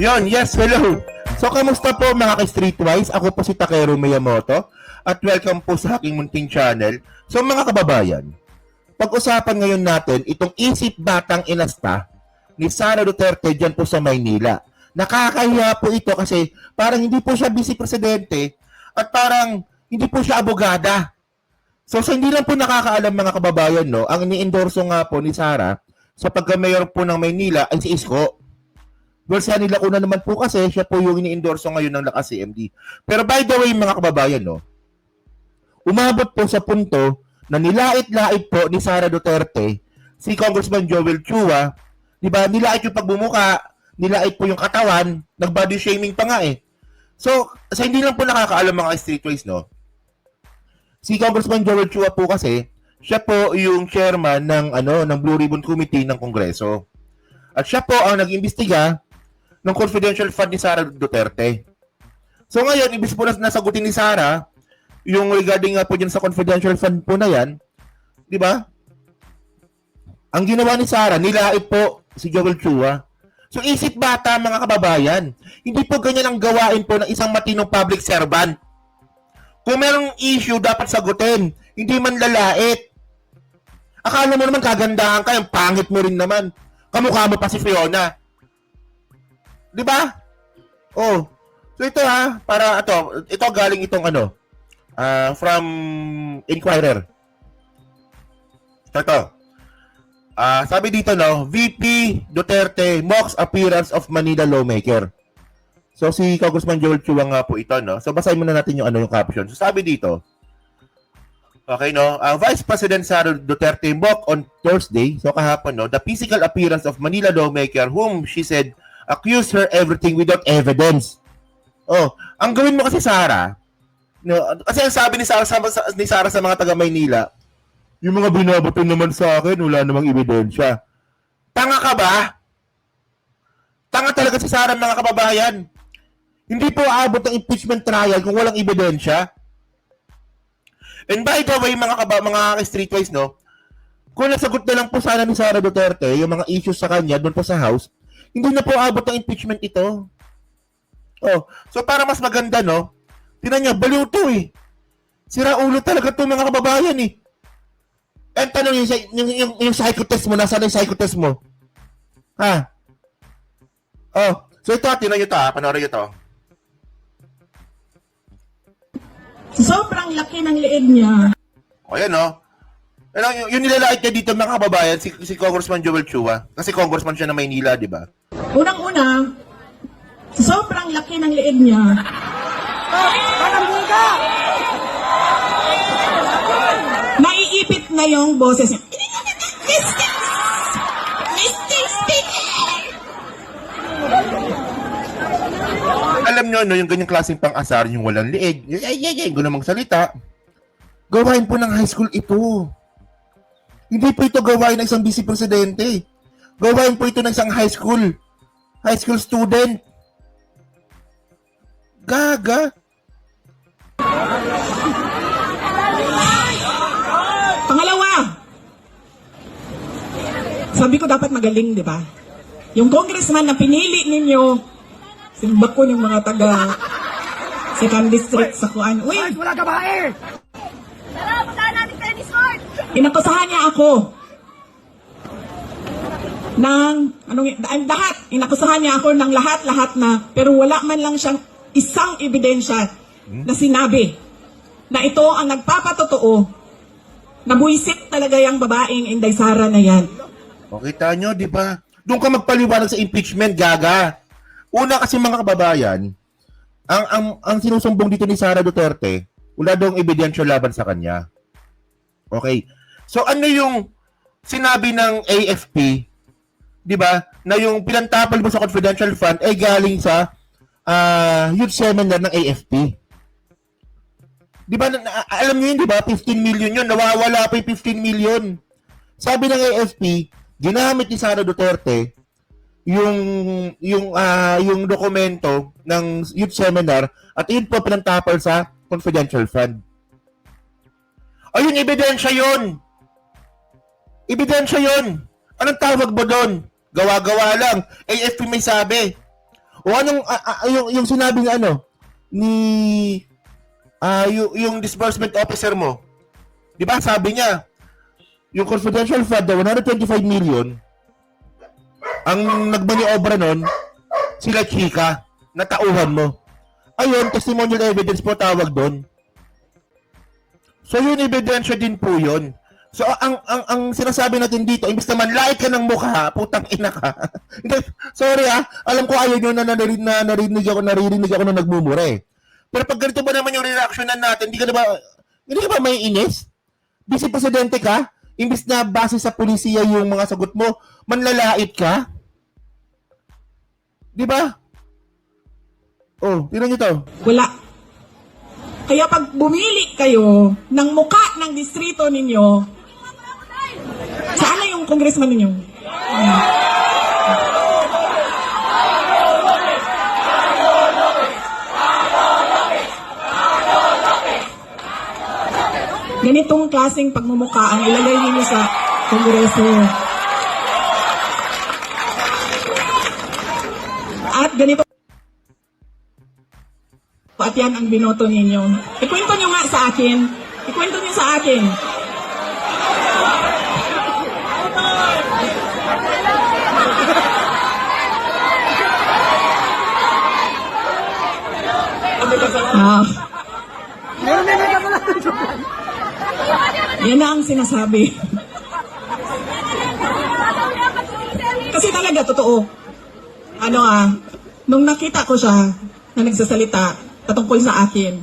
Yon, yes, hello. So, kamusta po mga ka-Streetwise? Ako po si Takeru Miyamoto at welcome po sa aking munting channel. So, mga kababayan, pag-usapan ngayon natin itong isip batang inasta ni Sara Duterte dyan po sa Maynila. Nakakahiya po ito kasi parang hindi po siya vice presidente at parang hindi po siya abogada. So, hindi lang po nakakaalam mga kababayan, no, ang ni-endorso nga po ni Sara sa pagka-mayor po ng Maynila ay si Isko. Well, sa nila una naman po kasi siya po yung ini-endorso ngayon ng Lakas CMD. Pero by the way, mga kababayan, no, umabot po sa punto na nilait-lait po ni Sara Duterte si Congressman Joel Chua, di ba? Nilait yung pagbumuka, nilait po yung katawan, nag-body shaming pa nga eh. So, sa hindi lang po nakakaalam mga streetways, no, si Congressman Joel Chua po kasi, siya po yung chairman ng Blue Ribbon Committee ng Kongreso. At siya po ang nag-imbestiga ng confidential fund ni Sara Duterte. So ngayon, ibig po nasagutin ni Sara yung regarding nga po dyan sa confidential fund po na yan, di ba? Ang ginawa ni Sara, nilait po si Joel Chua. So isip bata mga kababayan, hindi po ganyan ang gawain po ng isang matinong public servant. Kung merong issue, dapat sagutin, hindi man lalait. Akala mo naman kagandahan ka, yung pangit mo rin naman. Kamukha mo pa si Fiona. Di ba? Oh. So ito para ito galing itong from Inquirer. Ito. Sabi dito VP Duterte mocks appearance of Manila lawmaker. So si Congressman Joel Chua nga po ito, no. So basahin muna natin yung caption. So sabi dito, okay, no? Vice President Sara Duterte mocked on Thursday, so kahapon, no, the physical appearance of Manila lawmaker whom she said accused her everything without evidence. Oh, ang gawin mo kasi Sara, no, kasi ang sabi ni Sara sa mga taga Maynila, yung mga binabato naman sa akin, wala namang ebidensya. Tanga ka ba? Tanga talaga si Sara, mga kababayan. Hindi po aabot ng impeachment trial kung walang ebidensya. And by the way, mga streetwise, no, kung nasagot na lang po sana ni Sara Duterte yung mga issues sa kanya doon po sa House, hindi na po abot ng impeachment ito. Oh, so para mas maganda, no, tinan niya, baliw to eh. Sira ulo talaga to mga kababayan eh. And tanong yung psychotest mo, nasaan yung psychotest mo? Ha? Oh, so ito, tinan niyo to panoorin niyo to. Sobrang laki ng leeg niya. O yan, no? Yung nilalait niya dito mga kababayan, si Congressman Joel Chua. Kasi congressman siya ng Maynila, di ba? Unang-una, sobrang laki ng leeg niya. Naiipit na yung boses niya. Mr. Speaker! Alam nyo, no, yung ganyang klaseng pang-asar, yung walang liig, yung namang salita, gawain po ng high school ito. Hindi po ito gawain ng isang vice presidente. Gawain po ito ng isang high school student. Gaga. Pangalawa, sabi ko dapat magaling, di ba? Yung congressman na pinili ninyo, simbak ko yung mga taga second district sa Kuan. Uy! Wala ka ba eh? Tara, puntahan natin sa Discord! Inakusahan niya ako ng lahat. Inakusahan niya ako ng lahat na, pero wala man lang siyang isang ebidensya na sinabi na ito ang nagpapatotoo na buisit talaga yung babaeng Inday Sara na yan. O kita nyo, di ba? Doon ka magpaliwanag sa impeachment, gaga. Una kasi mga kababayan, ang sinusumbong dito ni Sara Duterte, wala daw ebidensya laban sa kanya. Okay. So ano yung sinabi ng AFP, di ba, na yung pinantapal mo sa confidential fund ay galing sa youth seminar ng AFP. Di ba, alam niyo yun, di ba, 15 million yun, nawawala pa yung 15 million. Sabi ng AFP, ginamit ni Sara Duterte yung dokumento ng youth seminar at yun po pinantapal sa confidential fund. Ayun, ebidensya yun. Ebidensya yun. Anong tawag mo doon? Gawa-gawa lang. AFP may sabi. O anong, yung sinabi ng ni, yung disbursement officer mo. Di ba, sabi niya, yung confidential fund na 125 million, ang nagmaniobra nun, sila chika, natauhan mo. Ayun, testimonial evidence po tawag doon. So yun, ebidensya din po yun. So ang sinasabi natin dito, imbis na manlait ka ng mukha, putang ina ka. Sorry alam ko ayaw nyo na naririnig ako na nagmumura eh. Pero pag ganito ba naman yung reactionan natin, hindi ka ba may inis? Vice Presidente ka? Imbis na base sa pulisiya yung mga sagot mo, manlalait ka? Di ba? Oh, tingnan nyo to. Wala. Kaya pag bumili kayo ng muka ng distrito ninyo, saan na yung congressman ninyo? Ganitong klaseng pagmumuka ang ilalagay ninyo sa kongreso. At ganito at yan ang binoto ninyo. Ikwento nyo nga sa akin. Ikwento nyo sa akin. Yan na ang sinasabi. Kasi talaga, totoo. Nung nakita ko siya na nagsasalita patungkol sa akin,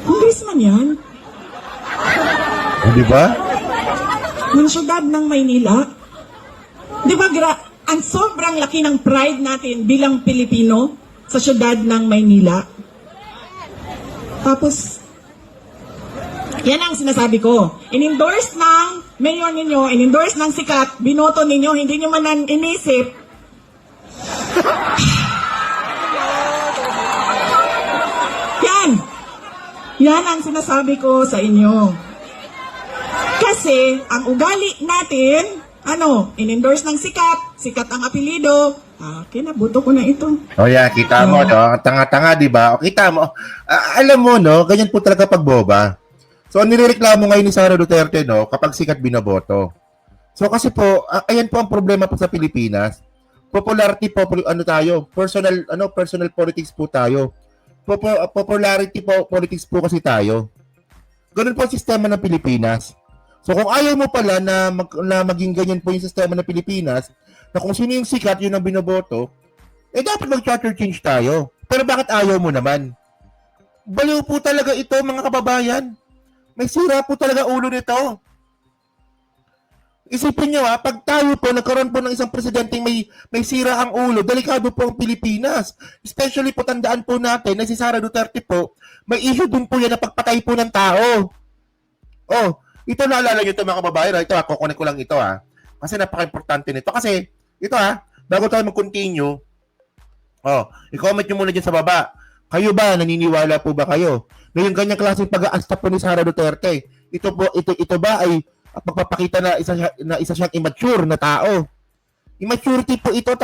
congressman yan. Di ba? Ng syudad ng Maynila. Di ba, ang sobrang laki ng pride natin bilang Pilipino sa syudad ng Maynila. Tapos, yan ang sinasabi ko. In-endorse ng mayor ninyo, in-endorse ng sikat, binoto ninyo, hindi nyo man inisip. Yan ang sinasabi ko sa inyo. Kasi, ang ugali natin, in-endorse ng sikat ang apelido, kinabuto ko na ito. O yan, kita mo, no? Tanga-tanga, di ba? O, kita mo. Alam mo, no? Ganyan po talaga pag boba. So, ang nirereklamo ngayon ni Sara Duterte, no? Kapag sikat binaboto. So, kasi po, ayan po ang problema po sa Pilipinas. Popularity po, personal politics po tayo. Popularity po, politics po kasi tayo. Ganun po ang sistema ng Pilipinas. So kung ayaw mo pala na maging ganyan po yung sistema ng Pilipinas, na kung sino yung sikat, yun ang binoboto, dapat mag-charter change tayo. Pero bakit ayaw mo naman? Baliw po talaga ito, mga kababayan. May sira po talaga ulo nito. Isipin nyo pag tayo po nagkaroon po ng isang presidenteng may sira ang ulo, delikado po ang Pilipinas. Especially po tandaan po natin na si Sara Duterte po, may issue din po yan na pagpatay po ng tao. Oh, ito naalala nyo ito mga kababayan. Ito kukunin ko lang ito Kasi napaka-importante nito. Kasi ito bago tayo mag-continue, i-comment nyo muna dyan sa baba. Kayo ba, naniniwala po ba kayo na yung ganyang klaseng pag-aasta po ni Sara Duterte, ito ba ay pagpapakita na isa siyang immature na tao? Immaturity po ito.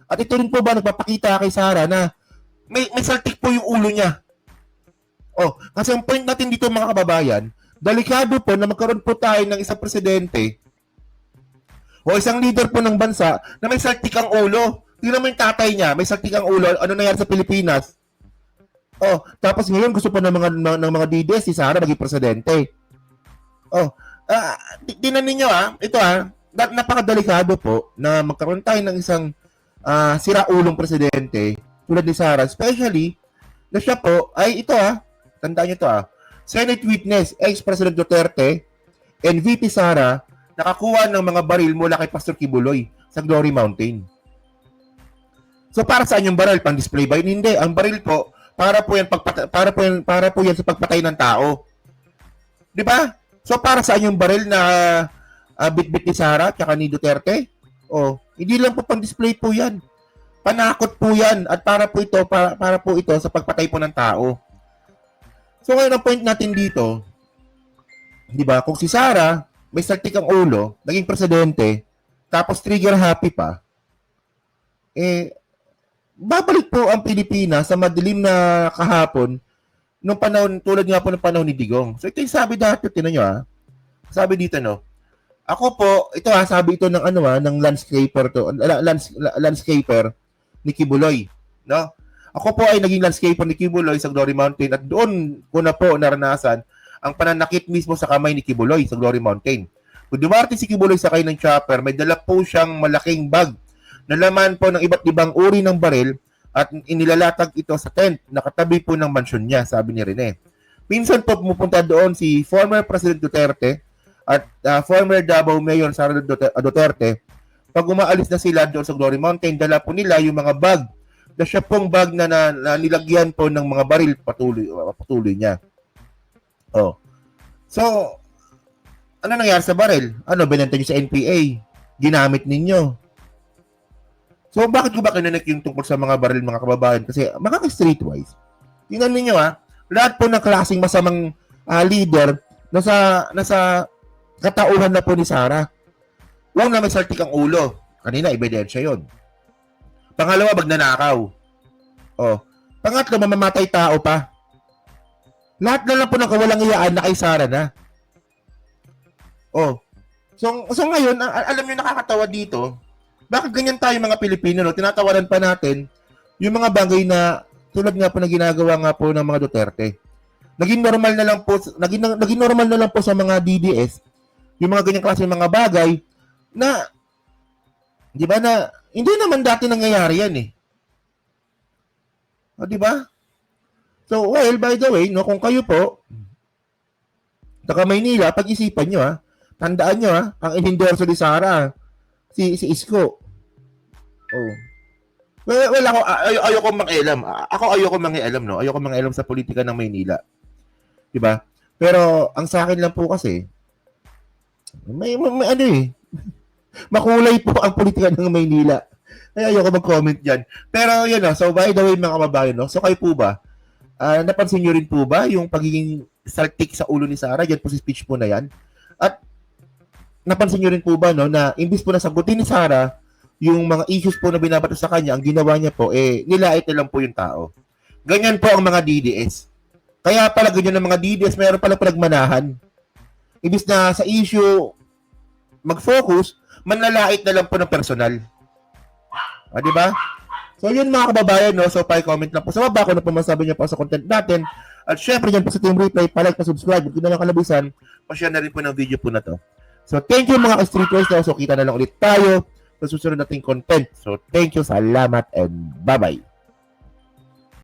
At ito rin po ba nagpapakita kay Sara na may saltik po yung ulo niya? Kasi ang point natin dito mga kababayan, delikado po na magkaroon po tayo ng isang presidente o isang leader po ng bansa na may saltik ang ulo. Tingnan mo yung tatay niya, may saltik ang ulo. Ano nangyari sa Pilipinas? Tapos ngayon gusto pa ng mga DDS si Sara maging presidente. Tingnan ninyo ito napakadelikado po na magkaroon tayo ng isang siraulong presidente tulad ni Sara, especially na siya po ay ito tandaan niyo to Senate witness, ex-President Duterte and VP Sara nakakuha ng mga baril mula kay Pastor Kibuloy sa Glory Mountain. So para saan yung baril? Pang display ba yun? Hindi. Ang baril po para po yan sa pagpatay ng tao. 'Di ba? So para saan yung baril na bitbit ni Sara at ni Duterte? Hindi lang po pang-display po yan. Panakot po yan at para po ito sa pagpatay po ng tao. So ngayon ang point natin dito, di ba, kung si Sara may saltik ang ulo, naging presidente, tapos trigger happy pa, babalik po ang Pilipinas sa madilim na kahapon nung panahon, tulad nga po ng panahon ni Digong. So ito yung sabi dati, tinan nyo sabi dito ako po, ito sabi ito ng ng landscaper landscaper ni Kibuloy, no? Ako po ay naging landscaper ni Kibuloy sa Glory Mountain at doon ko na po naranasan ang pananakit mismo sa kamay ni Kibuloy sa Glory Mountain. Kung dumarating si Kibuloy sakay ng chopper, may dala po siyang malaking bag na laman po ng iba't ibang uri ng baril at inilalatag ito sa tent na katabi po ng mansyon niya, sabi ni Rene. Minsan po pumupunta doon si former President Duterte at former Davao Mayor Sara Duterte. Pag umaalis na sila doon sa Glory Mountain, dala po nila yung mga bag na siya pong bag na nilagyan po ng mga baril patuloy niya. So, ano nangyari sa baril? Binenta niyo sa NPA? Ginamit ninyo? So, bakit ko ba kinanik yung tungkol sa mga baril, mga kababayan? Kasi, makaka-streetwise. Tingnan ninyo lahat po ng klaseng masamang leader nasa katauhan na po ni Sara. Huwag na may saltik ang ulo. Kanina, ebidensya yon. Pangalawa, magnanakaw. Pangatlo, mamamatay tao pa. Lahat na lang po ng kawalang iyaan na kay Sara na. So ngayon, alam niyo nakakatawa dito, bakit ganyan tayo mga Pilipino, no? Tinatawanan pa natin yung mga bagay na tulad nga po na ginagawa nga po ng mga Duterte. Naging normal na lang po sa mga DDS yung mga ganyang klase ng mga bagay na, di ba, na hindi naman dati nangyayari yan di ba? So, well, by the way, no, kung kayo po taga Maynila, pag-isipan nyo tandaan nyo ang inendorso ni Sara, si Isko. Well, ako ayoko mangialam. Ayoko mangialam, no. Ayoko mangialam sa politika ng Maynila. 'Di ba? Pero ang sa akin lang po kasi may makulay po ang politika ng Maynila. Kaya ayoko mag-comment diyan. Pero yun so by the way mga kababayan, no. So kayo po ba napansin niyo rin po ba yung pagiging saltik sa ulo ni Sara? Yan po si speech po na yan. At napansin niyo rin po ba no na imbis po na sagutin ni Sara yung mga issues po na binabato sa kanya, ang ginawa niya po nilait na lang po yung tao. Ganyan po ang mga DDS. Kaya pala ganyan ang mga DDS, mayroon pala pinagmanahan. Imbis na sa issue mag-focus, manlalait na lang po ng personal. Di ba? So yun mga kababayan, no? So pa-comment lang po sa baba kung ano po masabi niyo po sa content natin. At syempre dyan po sa Team Replay, pa-like, pa-subscribe. Kung na lang kalabisan, pa-share na rin po ng video po na to. So, thank you mga streetwise na. So, kita na lang ulit tayo sa susunod nating content. So, thank you, salamat, and bye-bye.